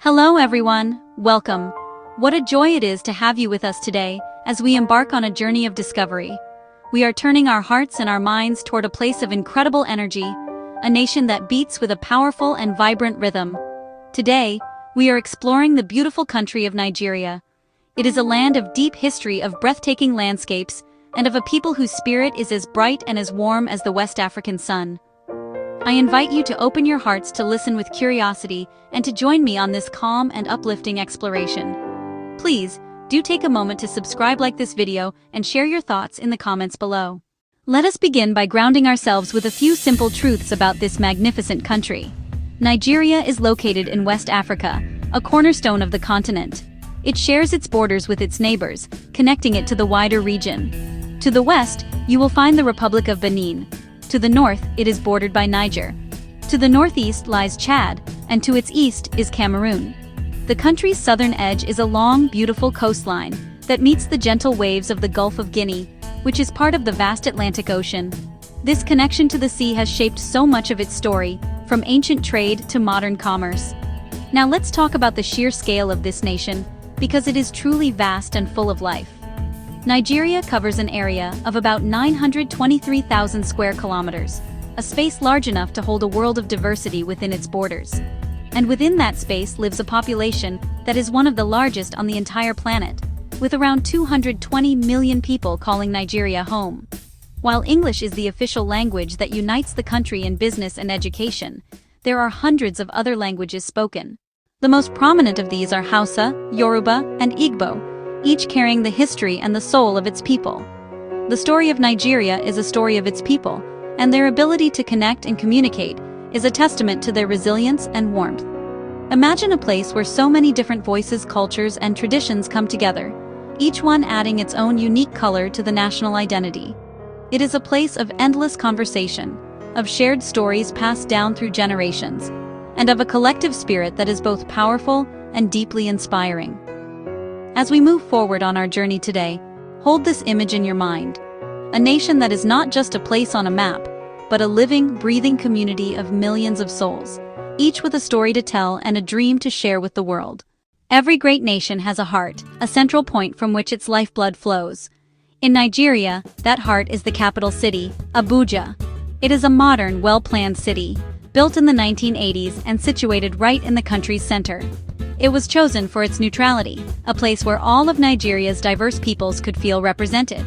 Hello everyone, welcome. What a joy it is to have you with us today as we embark on a journey of discovery. We are turning our hearts and our minds toward a place of incredible energy, a nation that beats with a powerful and vibrant rhythm. Today, we are exploring the beautiful country of Nigeria. It is a land of deep history, of breathtaking landscapes, and of a people whose spirit is as bright and as warm as the West African sun. I invite you to open your hearts to listen with curiosity and to join me on this calm and uplifting exploration. Please, do take a moment to subscribe, like this video, and share your thoughts in the comments below. Let us begin by grounding ourselves with a few simple truths about this magnificent country. Nigeria is located in West Africa, a cornerstone of the continent. It shares its borders with its neighbors, connecting it to the wider region. To the west, you will find the Republic of Benin. To the north, it is bordered by Niger. To the northeast lies Chad, and to its east is Cameroon. The country's southern edge is a long, beautiful coastline that meets the gentle waves of the Gulf of Guinea, which is part of the vast Atlantic Ocean. This connection to the sea has shaped so much of its story, from ancient trade to modern commerce. Now let's talk about the sheer scale of this nation, because it is truly vast and full of life. Nigeria covers an area of about 923,000 square kilometers, a space large enough to hold a world of diversity within its borders. And within that space lives a population that is one of the largest on the entire planet, with around 220 million people calling Nigeria home. While English is the official language that unites the country in business and education, there are hundreds of other languages spoken. The most prominent of these are Hausa, Yoruba, and Igbo, each carrying the history and the soul of its people. The story of Nigeria is a story of its people, and their ability to connect and communicate is a testament to their resilience and warmth. Imagine a place where so many different voices, cultures, and traditions come together, each one adding its own unique color to the national identity. It is a place of endless conversation, of shared stories passed down through generations, and of a collective spirit that is both powerful and deeply inspiring. As we move forward on our journey today, hold this image in your mind. A nation that is not just a place on a map, but a living, breathing community of millions of souls, each with a story to tell and a dream to share with the world. Every great nation has a heart, a central point from which its lifeblood flows. In Nigeria, that heart is the capital city, Abuja. It is a modern, well-planned city, built in the 1980s and situated right in the country's center. It was chosen for its neutrality, a place where all of Nigeria's diverse peoples could feel represented.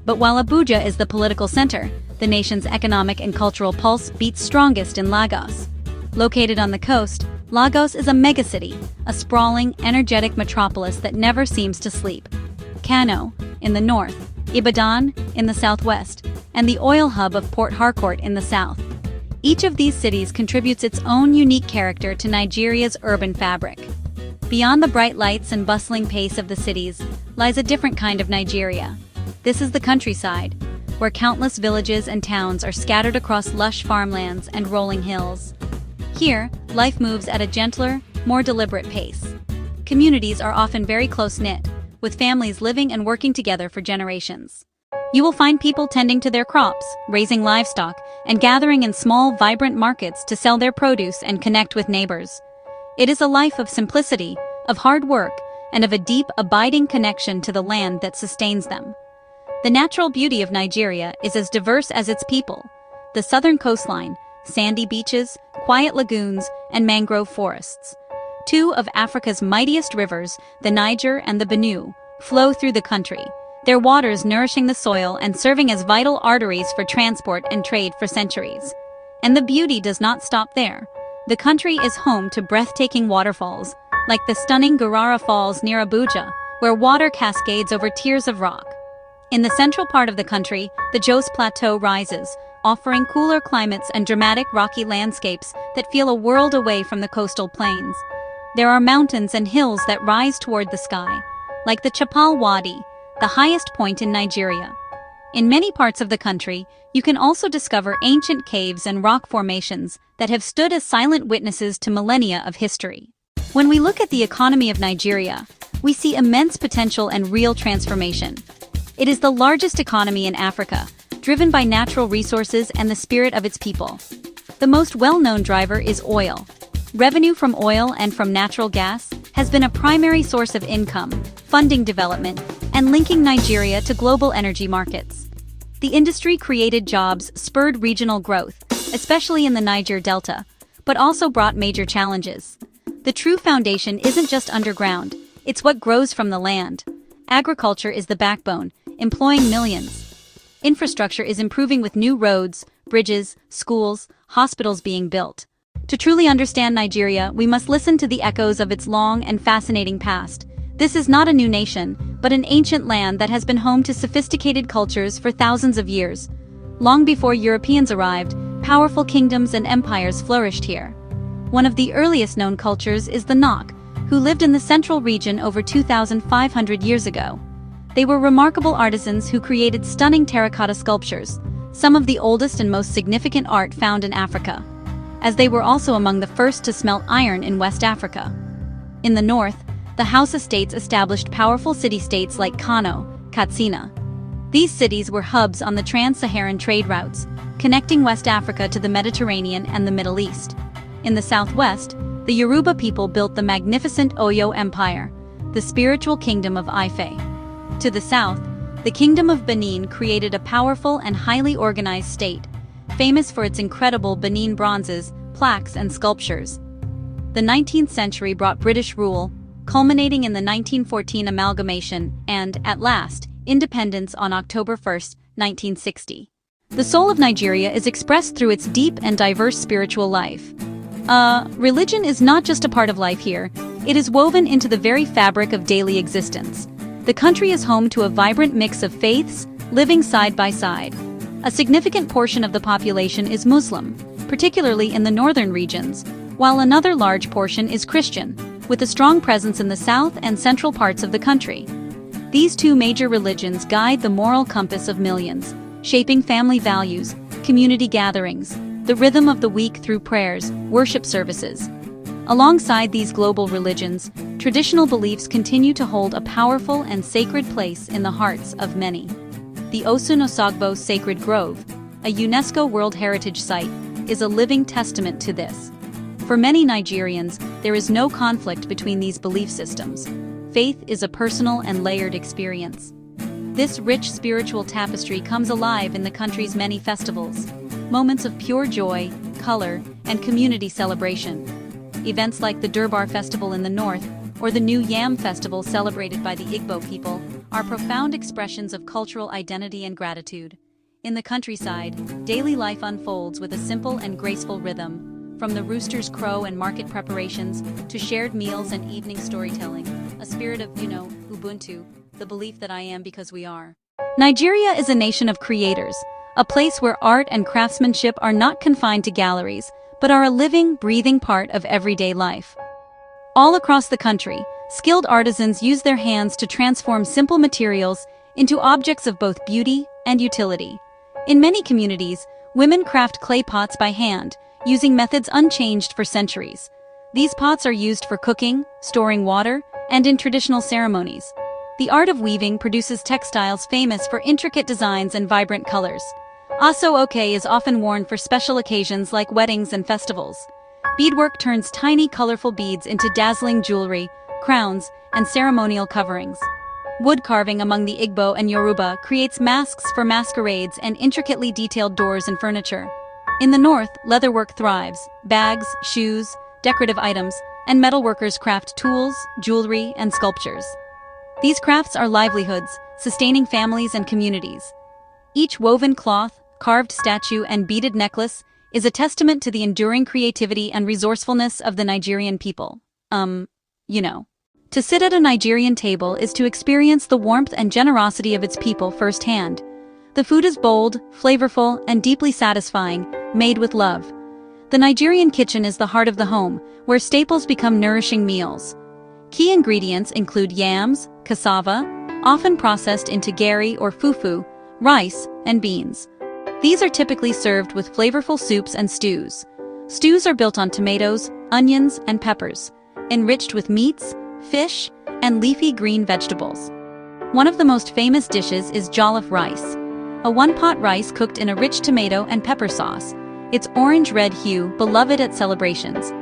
But while Abuja is the political center, the nation's economic and cultural pulse beats strongest in Lagos. Located on the coast, Lagos is a megacity, a sprawling, energetic metropolis that never seems to sleep. Kano, in the north, Ibadan, in the southwest, and the oil hub of Port Harcourt in the south. Each of these cities contributes its own unique character to Nigeria's urban fabric. Beyond the bright lights and bustling pace of the cities lies a different kind of Nigeria. This is the countryside, where countless villages and towns are scattered across lush farmlands and rolling hills. Here, life moves at a gentler, more deliberate pace. Communities are often very close-knit, with families living and working together for generations. You will find people tending to their crops, raising livestock, and gathering in small, vibrant markets to sell their produce and connect with neighbors. It is a life of simplicity, of hard work, and of a deep, abiding connection to the land that sustains them. The natural beauty of Nigeria is as diverse as its people. The southern coastline, sandy beaches, quiet lagoons, and mangrove forests. Two of Africa's mightiest rivers, the Niger and the Benue, flow through the country, their waters nourishing the soil and serving as vital arteries for transport and trade for centuries. And the beauty does not stop there. The country is home to breathtaking waterfalls, like the stunning Gurara Falls near Abuja, where water cascades over tiers of rock. In the central part of the country, the Jos Plateau rises, offering cooler climates and dramatic rocky landscapes that feel a world away from the coastal plains. There are mountains and hills that rise toward the sky, like the Chapal Wadi, the highest point in Nigeria. In many parts of the country, you can also discover ancient caves and rock formations that have stood as silent witnesses to millennia of history. When we look at the economy of Nigeria, we see immense potential and real transformation. It is the largest economy in Africa, driven by natural resources and the spirit of its people. The most well-known driver is oil. Revenue from oil and from natural gas has been a primary source of income, funding development, and linking Nigeria to global energy markets. The industry created jobs, spurred regional growth, especially in the Niger Delta, but also brought major challenges. The true foundation isn't just underground, it's what grows from the land. Agriculture is the backbone, employing millions. Infrastructure is improving with new roads, bridges, schools, hospitals being built. To truly understand Nigeria, we must listen to the echoes of its long and fascinating past. This is not a new nation, but an ancient land that has been home to sophisticated cultures for thousands of years. Long before Europeans arrived, powerful kingdoms and empires flourished here. One of the earliest known cultures is the Nok, who lived in the central region over 2,500 years ago. They were remarkable artisans who created stunning terracotta sculptures, some of the oldest and most significant art found in Africa, as they were also among the first to smelt iron in West Africa. In the north, the Hausa states established powerful city-states like Kano, Katsina. These cities were hubs on the trans-Saharan trade routes, connecting West Africa to the Mediterranean and the Middle East. In the southwest, the Yoruba people built the magnificent Oyo Empire, the spiritual kingdom of Ife. To the south, the Kingdom of Benin created a powerful and highly organized state, famous for its incredible Benin bronzes, plaques, and sculptures. The 19th century brought British rule, culminating in the 1914 amalgamation and, at last, independence on October 1, 1960. The soul of Nigeria is expressed through its deep and diverse spiritual life. Religion is not just a part of life here, it is woven into the very fabric of daily existence. The country is home to a vibrant mix of faiths, living side by side. A significant portion of the population is Muslim, particularly in the northern regions, while another large portion is Christian, with a strong presence in the south and central parts of the country. These two major religions guide the moral compass of millions, shaping family values, community gatherings, the rhythm of the week through prayers, worship services. Alongside these global religions, traditional beliefs continue to hold a powerful and sacred place in the hearts of many. The Osun Osogbo Sacred Grove, a UNESCO World Heritage Site, is a living testament to this. For many Nigerians, there is no conflict between these belief systems. Faith is a personal and layered experience. This rich spiritual tapestry comes alive in the country's many festivals, moments of pure joy, color, and community celebration. Events like the Durbar Festival in the north, or the New Yam Festival celebrated by the Igbo people, are profound expressions of cultural identity and gratitude. In the countryside, daily life unfolds with a simple and graceful rhythm, from the rooster's crow and market preparations to shared meals and evening storytelling, a spirit of, Ubuntu, the belief that I am because we are. Nigeria is a nation of creators, a place where art and craftsmanship are not confined to galleries, but are a living, breathing part of everyday life. All across the country, skilled artisans use their hands to transform simple materials into objects of both beauty and utility. In many communities, women craft clay pots by hand, using methods unchanged for centuries. These pots are used for cooking, storing water, and in traditional ceremonies. The art of weaving produces textiles famous for intricate designs and vibrant colors. Aso oke is often worn for special occasions like weddings and festivals. Beadwork turns tiny colorful beads into dazzling jewelry, crowns, and ceremonial coverings. Wood carving among the Igbo and Yoruba creates masks for masquerades and intricately detailed doors and furniture. In the north, leatherwork thrives. Bags, shoes, decorative items, and metalworkers craft tools, jewelry, and sculptures. These crafts are livelihoods, sustaining families and communities. Each woven cloth, carved statue, and beaded necklace is a testament to the enduring creativity and resourcefulness of the Nigerian people. To sit at a Nigerian table is to experience the warmth and generosity of its people firsthand. The food is bold, flavorful, and deeply satisfying, made with love. The Nigerian kitchen is the heart of the home, where staples become nourishing meals. Key ingredients include yams, cassava, often processed into gari or fufu, rice, and beans. These are typically served with flavorful soups and stews. Stews are built on tomatoes, onions, and peppers, enriched with meats, fish, and leafy green vegetables. One of the most famous dishes is jollof rice, a one-pot rice cooked in a rich tomato and pepper sauce, its orange-red hue beloved at celebrations.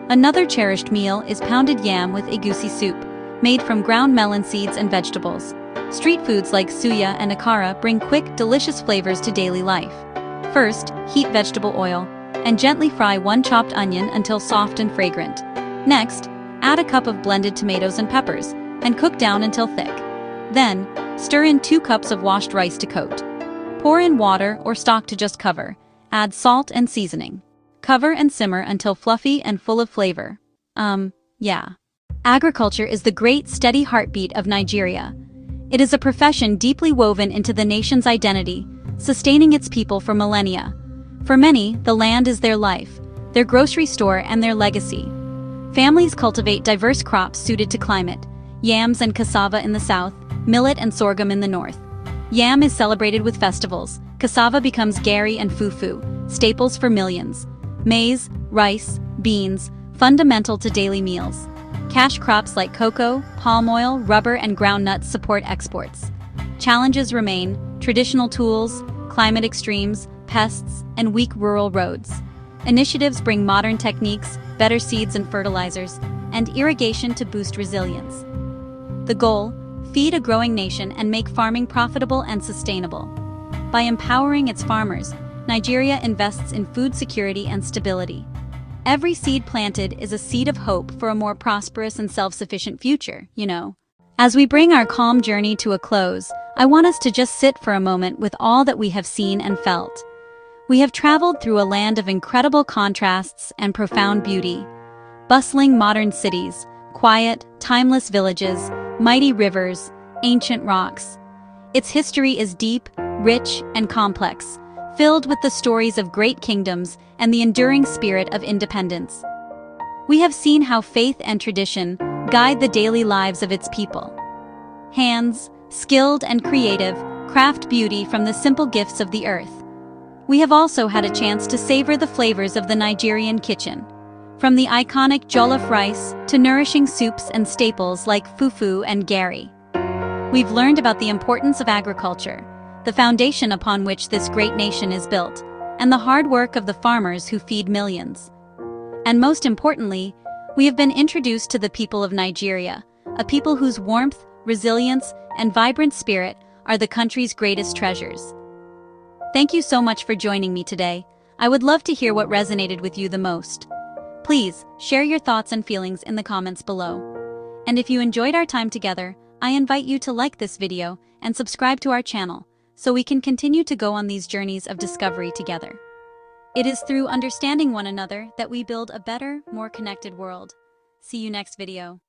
Another cherished meal is pounded yam with egusi soup, made from ground melon seeds and vegetables. Street foods like suya and akara bring quick, delicious flavors to daily life. First, heat vegetable oil and gently fry one chopped onion until soft and fragrant. Next, add a cup of blended tomatoes and peppers and cook down until thick. Then, stir in 2 cups of washed rice to coat. Pour in water or stock to just cover. Add salt and seasoning. Cover and simmer until fluffy and full of flavor. Yeah. Agriculture is the great, steady heartbeat of Nigeria. It is a profession deeply woven into the nation's identity, sustaining its people for millennia. For many, the land is their life, their grocery store, and their legacy. Families cultivate diverse crops suited to climate: yams and cassava in the south, millet and sorghum in the north. Yam is celebrated with festivals. Cassava becomes gari and fufu, staples for millions. Maize, rice, beans, fundamental to daily meals. Cash crops like cocoa, palm oil, rubber, and groundnuts support exports. Challenges remain: traditional tools, climate extremes, pests, and weak rural roads. Initiatives bring modern techniques, better seeds and fertilizers, and irrigation to boost resilience. The goal: feed a growing nation and make farming profitable and sustainable. By empowering its farmers, Nigeria invests in food security and stability. Every seed planted is a seed of hope for a more prosperous and self-sufficient future, you know. As we bring our calm journey to a close, I want us to just sit for a moment with all that we have seen and felt. We have traveled through a land of incredible contrasts and profound beauty. Bustling modern cities, quiet, timeless villages, mighty rivers, ancient rocks. Its history is deep, rich, and complex, filled with the stories of great kingdoms and the enduring spirit of independence. We have seen how faith and tradition guide the daily lives of its people. Hands, skilled and creative, craft beauty from the simple gifts of the earth. We have also had a chance to savor the flavors of the Nigerian kitchen. From the iconic jollof rice to nourishing soups and staples like fufu and gari. We've learned about the importance of agriculture, the foundation upon which this great nation is built, and the hard work of the farmers who feed millions. And most importantly, we have been introduced to the people of Nigeria, a people whose warmth, resilience, and vibrant spirit are the country's greatest treasures. Thank you so much for joining me today. I would love to hear what resonated with you the most. Please share your thoughts and feelings in the comments below. And if you enjoyed our time together, I invite you to like this video and subscribe to our channel so we can continue to go on these journeys of discovery together. It is through understanding one another that we build a better, more connected world. See you next video.